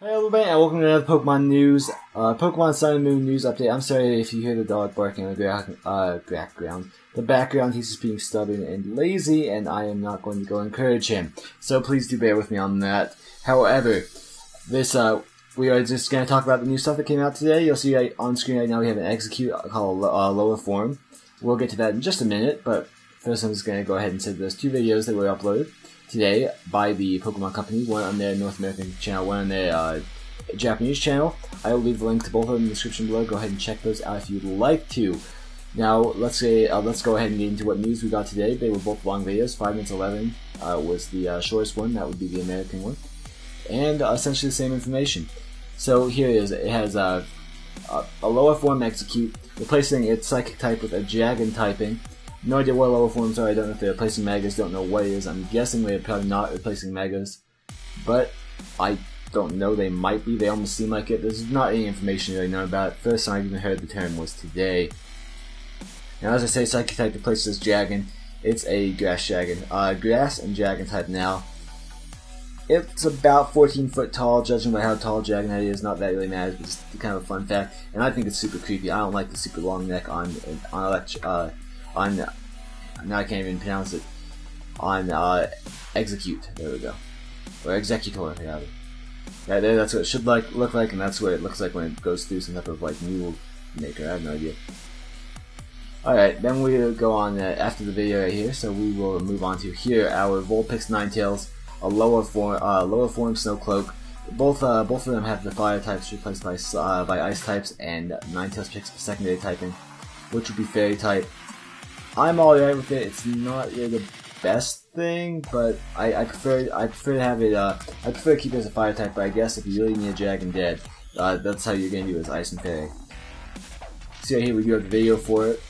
Hey everybody, and welcome to another Pokemon news, Pokemon Sun and Moon news update. I'm sorry if you hear the dog barking in the background. The background, he's just being stubborn and lazy, and I am not going to go encourage him. So please do bear with me on that. However, we are just going to talk about the new stuff that came out today. You'll see right on screen right now we have an Exeggutor called Lower Form. We'll get to that in just a minute, but first I'm just going to go ahead and say there's two videos that were uploaded today by the Pokemon Company, one on their North American channel, one on their Japanese channel. I will leave the link to both of them in the description below. Go ahead and check those out if you'd like to. Now, let's go ahead and get into what news we got today. They were both long videos. 5 minutes 11 was the shortest one. That would be the American one. And essentially the same information. So here it is. It has a lower form Execute, replacing its Psychic type with a Dragon typing. No idea what lower forms are. I don't know if they're replacing Megas. Don't know what it is. I'm guessing they're probably not replacing Megas. But I don't know. They might be. They almost seem like it. There's not any information really known about it. First time I even heard the term was today. Now, as I say, Psychic type replaces Dragon. It's a Grass Dragon. Grass and Dragon type now. It's about 14 foot tall, judging by how tall Dragon that is. Not that really matters, but just kind of a fun fact. And I think it's super creepy. I don't like the super long neck on now I can't even pronounce it, on Execute. There we go. Or Exeggutor, rather. Right there, that's what it should look like, and that's what it looks like when it goes through some type of mule maker. I have no idea. Alright, then we'll go on after the video right here, so we will move on to here, our Vulpix Ninetales, a lower form Snowcloak. Both of them have the fire types replaced by ice types, and Ninetales picks the secondary typing, which would be fairy type. I'm alright with it. It's not really the best thing, but I prefer to have it. I prefer to keep it as a fire type. But I guess if you really need a Dragon dead, that's how you're gonna do it, is ice and fairy. So here we do have the video for it.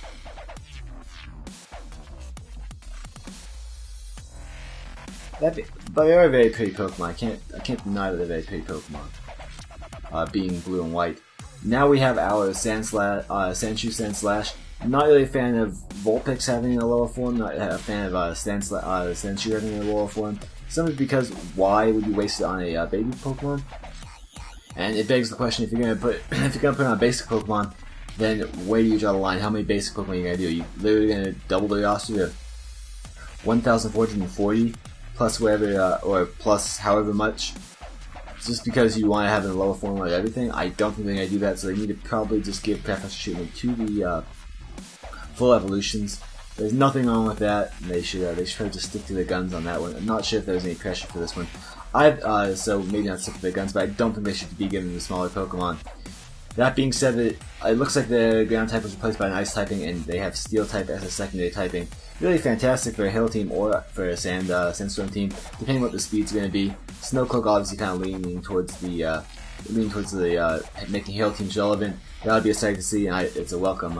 But they are very pretty Pokemon. I can't deny that they're very pretty Pokemon. Being blue and white. Now we have our Sandshrew Sandslash. I'm not really a fan of Vulpix having a lower form, not a fan of Sandshrew having a lower form. Simply because why would you waste it on a baby Pokemon? And it begs the question, if you're gonna put it on a basic Pokemon, then where do you draw the line? How many basic Pokemon are you gonna do? Are you literally gonna double the roster to 1,440 plus whatever, or plus however much, just because you want to have a lower form of everything? I don't think they're gonna do that. So they need to probably just give preferential treatment to the full evolutions. There's nothing wrong with that. They should probably just stick to their guns on that one. I'm not sure if there's any pressure for this one. So maybe not stick to their guns, but I don't think they should be given the smaller Pokemon. That being said, it looks like the ground type was replaced by an ice typing, and they have steel type as a secondary typing. Really fantastic for a hill team or for a sandstorm team, depending what the speed's going to be. Snowcloak obviously kind of leaning towards the making hill teams relevant. That would be a sight to see, and it's a welcome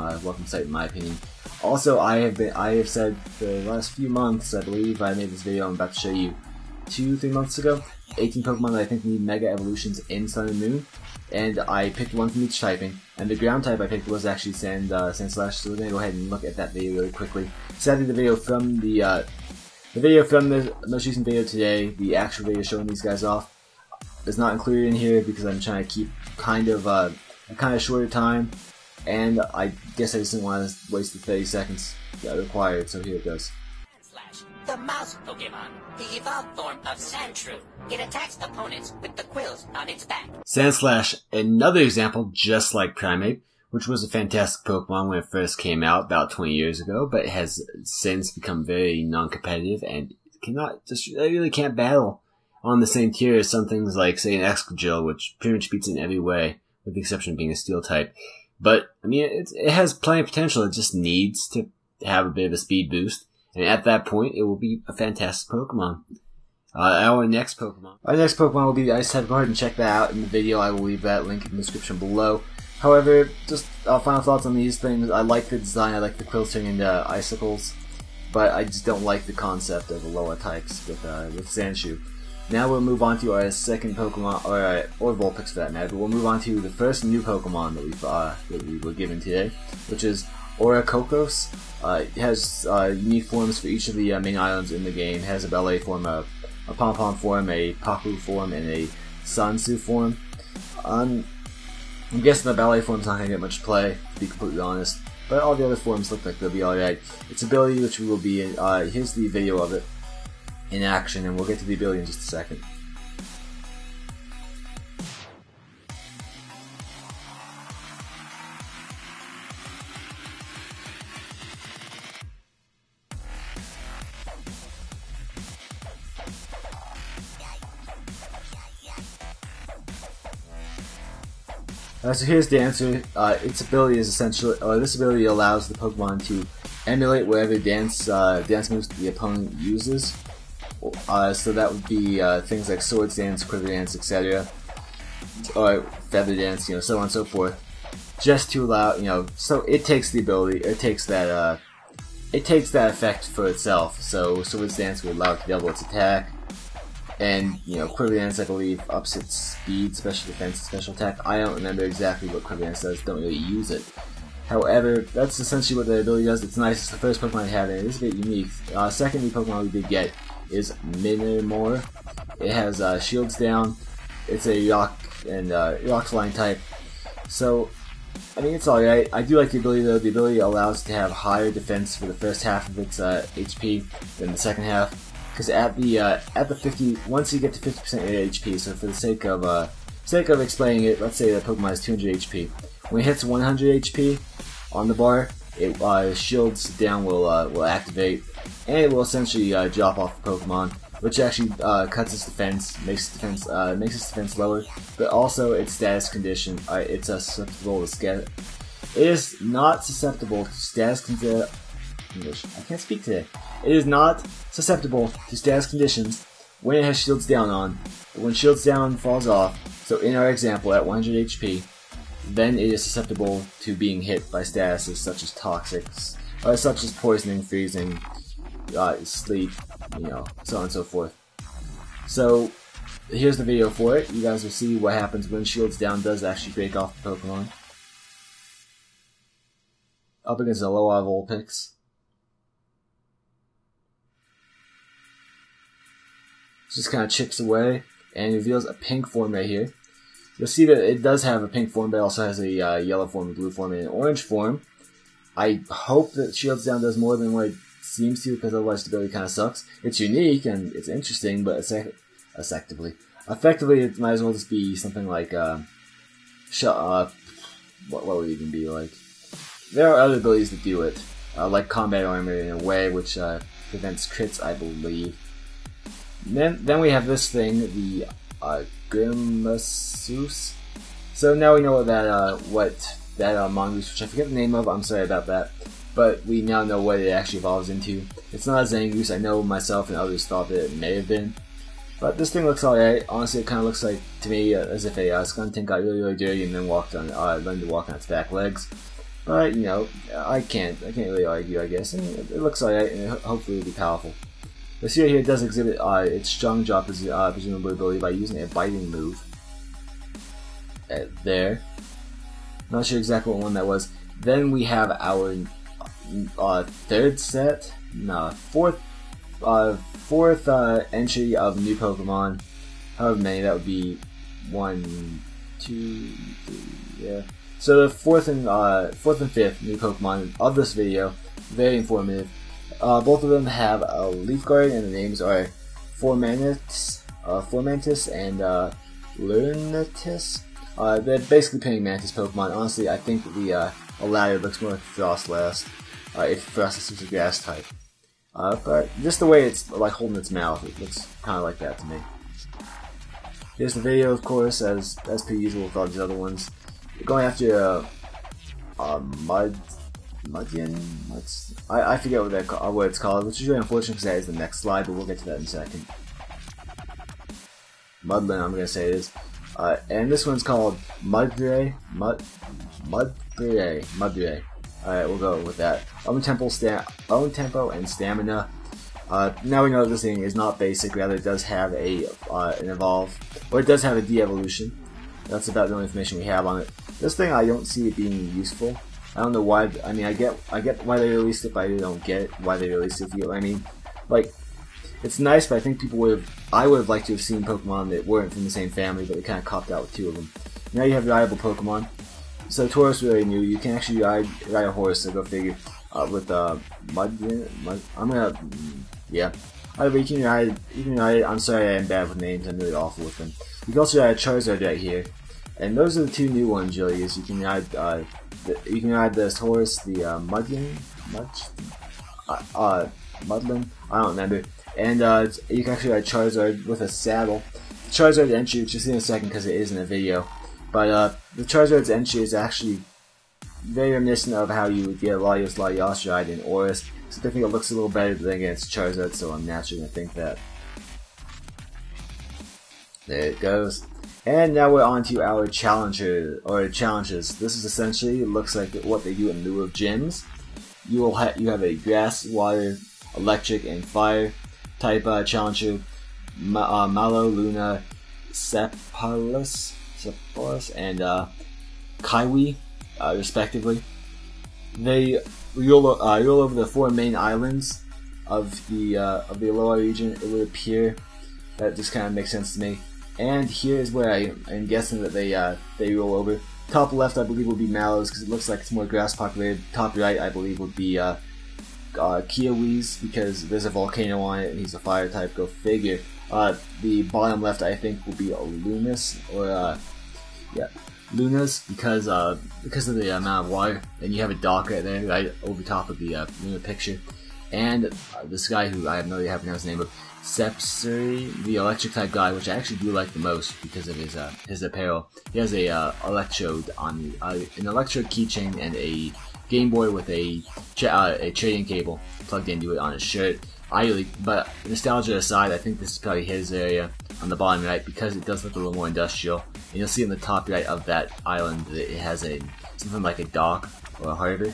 sight in my opinion. Also, I have said for the last few months, I believe I made this video I'm about to show you 2-3 months ago, 18 Pokemon that I think need Mega Evolutions in Sun and Moon, and I picked one from each typing, and the ground type I picked was actually Sandslash, so we're going to go ahead and look at that video really quickly. Sadly, the video from the most recent video today, the actual video showing these guys off, is not included in here because I'm trying to keep kind of a shorter time, and I guess I just didn't want to waste the 30 seconds that required, so here it goes. Sandslash, the mouse Pokemon, the evolved form of Sandshrew. It attacks opponents with the quills on its back. Sandslash, another example just like Primeape, which was a fantastic Pokemon when it first came out about 20 years ago, but it has since become very non-competitive and really can't battle on the same tier as some things like, say, an Exeggutor, which pretty much beats it in every way, with the exception of being a steel type. But, I mean, it has plenty of potential. It just needs to have a bit of a speed boost, and at that point, it will be a fantastic Pokemon. Our next Pokemon will be the Ice type. Go ahead and check that out in the video. I will leave that link in the description below. However, just final thoughts on these things. I like the design. I like the quills turning into icicles, but I just don't like the concept of the lower types with Sandshrew. Now we'll move on to our second Pokemon, or Vulpix for that matter. But we'll move on to the first new Pokemon that we were given today, which is Oricorio. It has unique forms for each of the main islands in the game. It has a ballet form, a pom-pom form, a papu form, and a Sandshrew form. I'm guessing the ballet form's not going to get much play, to be completely honest. But all the other forms look like they'll be alright. Its ability, which we will be in, here's the video of it in action, and we'll get to the ability in just a second. So here's the answer. Its ability is essentially, this ability allows the Pokemon to emulate whatever dance moves the opponent uses. So that would be things like Swords Dance, Quiver Dance, etc., or Feather Dance, so on and so forth. Just to allow, so it takes the ability, it takes that effect for itself. So Swords Dance would allow it to double its attack. And, Quiver Dance, I believe, ups its speed, special defense, special attack. I don't remember exactly what Quiver Dance does, don't really use it. However, that's essentially what the ability does. It's nice, it's the first Pokemon I have, and it is a bit unique. Second new Pokemon we did get is Minior. It has shields down, it's a rock flying type. So, I mean, it's alright. I do like the ability though. The ability allows it to have higher defense for the first half of its HP than the second half. Because at the 50, once you get to 50% of your HP, so for the sake of explaining it, let's say the Pokemon has 200 HP. When it hits 100 HP on the bar, it shields down will activate, and it will essentially drop off the Pokemon, which actually cuts its defense, makes its defense lower, but also its status condition. It's susceptible to It is not susceptible to status English. I can't speak today. It is not susceptible to status conditions when it has shields down on. But when shields down falls off, so in our example at 100 HP, then it is susceptible to being hit by statuses such as toxics, such as poisoning, freezing, sleep, so on and so forth. So here's the video for it. You guys will see what happens when shields down does actually break off the Pokemon. Up against Alola Vulpix. Just kind of chips away and reveals a pink form right here. You'll see that it does have a pink form, but it also has a yellow form, a blue form, and an orange form. I hope that Shields Down does more than what it seems to, because otherwise the ability kind of sucks. It's unique and it's interesting, but effectively, it might as well just be something like what would it even be like? There are other abilities that do it, like Combat Armor in a way, which prevents crits, I believe. Then we have this thing, the Grimaceus. So now we know what that mongoose, which I forget the name of, I'm sorry about that, but we now know what it actually evolves into. It's not a Zangoose. I know myself and others thought that it may have been, but this thing looks alright. Honestly, it kind of looks like, to me, as if a Skuntank got really dirty and then learned to walk on its back legs. But, I can't really argue, I guess. And it looks alright, and hopefully it'll be powerful. This here does exhibit its strong jaw presumably ability by using a biting move. There. Not sure exactly what one that was. Then we have our fourth entry of new Pokemon. However many, that would be 1, 2, 3, yeah. So the fourth and fifth new Pokemon of this video, very informative. Both of them have a Leaf Guard, and the names are Formantis and Lunatis. They're basically praying mantis Pokemon. Honestly, I think the latter looks more like Frostlass, if Frostlass is a grass type. But just the way it's like holding its mouth, it looks kind of like that to me. Here's the video, of course, as per usual with all these other ones. We're going after Mudian? I forget what it's called, which is really unfortunate because that is the next slide, but we'll get to that in a second. Mudlin, I'm going to say it is. And this one's called Mudbray. Mudbray. Alright, we'll go with that. Own tempo and stamina. Now we know that this thing is not basic, rather it does have an evolve, or it does have a de-evolution. That's about the only information we have on it. This thing, I don't see it being useful. I don't know why. I mean, I get why they released it, but I really don't get why they released it. If you know what I mean, like, it's nice, but I think I would have liked to have seen Pokemon that weren't from the same family, but they kind of copped out with two of them. Now you have rideable Pokemon. So Taurus really new. You can actually ride a horse, so go figure. With yeah. However, you can ride. I'm sorry, I'm bad with names. I'm really awful with them. You can also ride a Charizard right here, and those are the two new ones. Really, is you can ride this horse, the Mudlin. I don't remember. And you can actually ride Charizard with a saddle. The Charizard entry, which you'll see in a second because it is in a video. But the Charizard's entry is actually very reminiscent of how you would get a Latios ride in Oris. So I think it looks a little better than against Charizard, so I'm naturally going to think that. There it goes. And now we're on to our challenges. This is essentially, it looks like what they do in lieu of gyms. You have a grass, water, electric, and fire type challenger. Malo, Luna, Sepalus, and Kaiwi, respectively. They roll over the 4 main islands of the Alola region. It would appear. That just kind of makes sense to me. And here is where I am guessing that they roll over. Top left, I believe, will be Mallow's because it looks like it's more grass populated. Top right, I believe, would be Kiwi's because there's a volcano on it and he's a fire type. Go figure. The bottom left, I think, will be a Lunas or Lunas because of the amount of water. And you have a dock right there, right over top of the Luna picture. And this guy who I have no idea how to pronounce the name of, Sepsuri, the electric type guy, which I actually do like the most because of his apparel. He has a Electrode on an Electrode keychain and a Game Boy with a trading cable plugged into it on his shirt. But nostalgia aside, I think this is probably his area on the bottom right because it does look a little more industrial. And you'll see in the top right of that island that it has something like a dock or a harbor.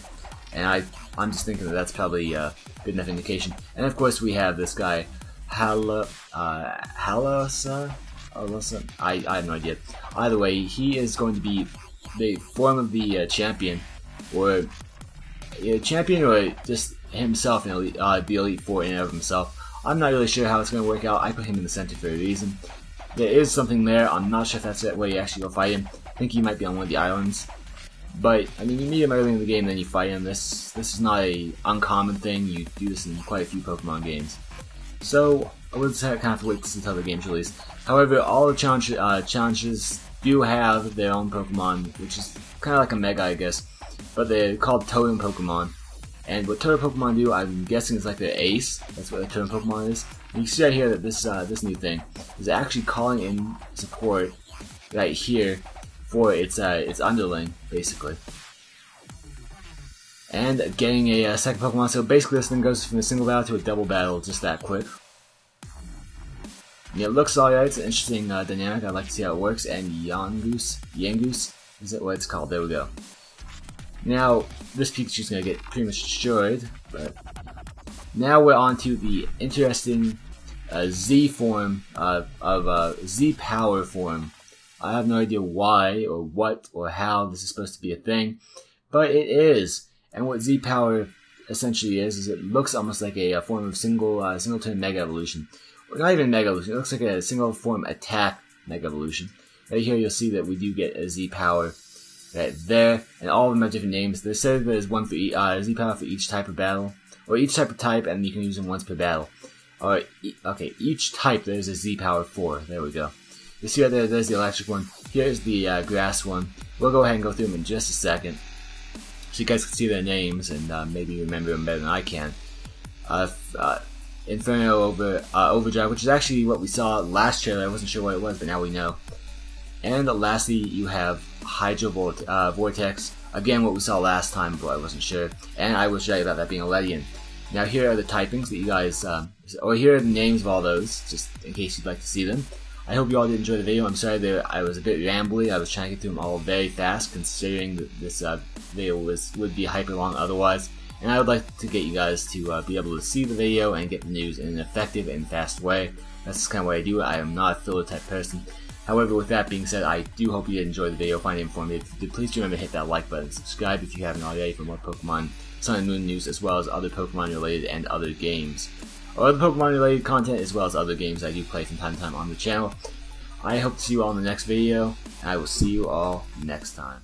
And I'm just thinking that that's probably a good enough indication. And of course we have this guy, Halasa? I have no idea. Either way, he is going to be the form of the champion, or just himself in the Elite Four in and of himself. I'm not really sure how it's going to work out. I put him in the center for a reason. There is something there. I'm not sure if that's the way you actually go fight him. I think he might be on one of the islands. But, I mean, you meet him early in the game, then you fight him. This is not a uncommon thing. You do this in quite a few Pokemon games. So, I would kind of have to wait until the game's released. However, all the challenges do have their own Pokemon, which is kind of like a Mega, I guess. But they're called Totem Pokemon. And what Totem Pokemon do, I'm guessing, is like their ace. That's what the Totem Pokemon is. And you can see right here that this new thing is actually calling in support right here for its underling, basically. And getting a second Pokemon. So basically this thing goes from a single battle to a double battle just that quick. And it looks alright, it's an interesting dynamic, I'd like to see how it works. And Yangoose, is it what it's called? There we go. Now, this Pikachu's gonna get pretty much destroyed, but now we're on to the interesting Z form Z power form. I have no idea why or what or how this is supposed to be a thing, but it is. And what Z power essentially is it looks almost like a form of single turn Mega Evolution. Well, not even Mega Evolution, it looks like a single form attack Mega Evolution. Right here you'll see that we do get a Z power right there, and all of them have different names. They said there's one for Z power for each type of battle, or each type of type, and you can use them once per battle. Alright, okay, each type there's a Z power for. There we go. You see right there, there's the electric one. Here's the grass one. We'll go ahead and go through them in just a second, so you guys can see their names and maybe remember them better than I can. Inferno Overdrive, which is actually what we saw last trailer. I wasn't sure what it was, but now we know. And lastly, you have Hydro Vortex. Again, what we saw last time, but I wasn't sure. And I was right about that being a Ledian. Now here are the typings that you guys, or here are the names of all those, just in case you'd like to see them. I hope you all did enjoy the video. I'm sorry that I was a bit rambly. I was trying to get through them all very fast, considering that this video would be hyper long otherwise. And I would like to get you guys to be able to see the video and get the news in an effective and fast way. That's just kind of what I do. I am not a filler type person. However, with that being said, I do hope you did enjoy the video, find it informative. If you did, please remember to hit that like button, subscribe if you haven't already for more Pokemon Sun and Moon news, as well as other Pokemon related and other games. Or other Pokemon related content, as well as other games I do play from time to time on the channel. I hope to see you all in the next video. I will see you all next time.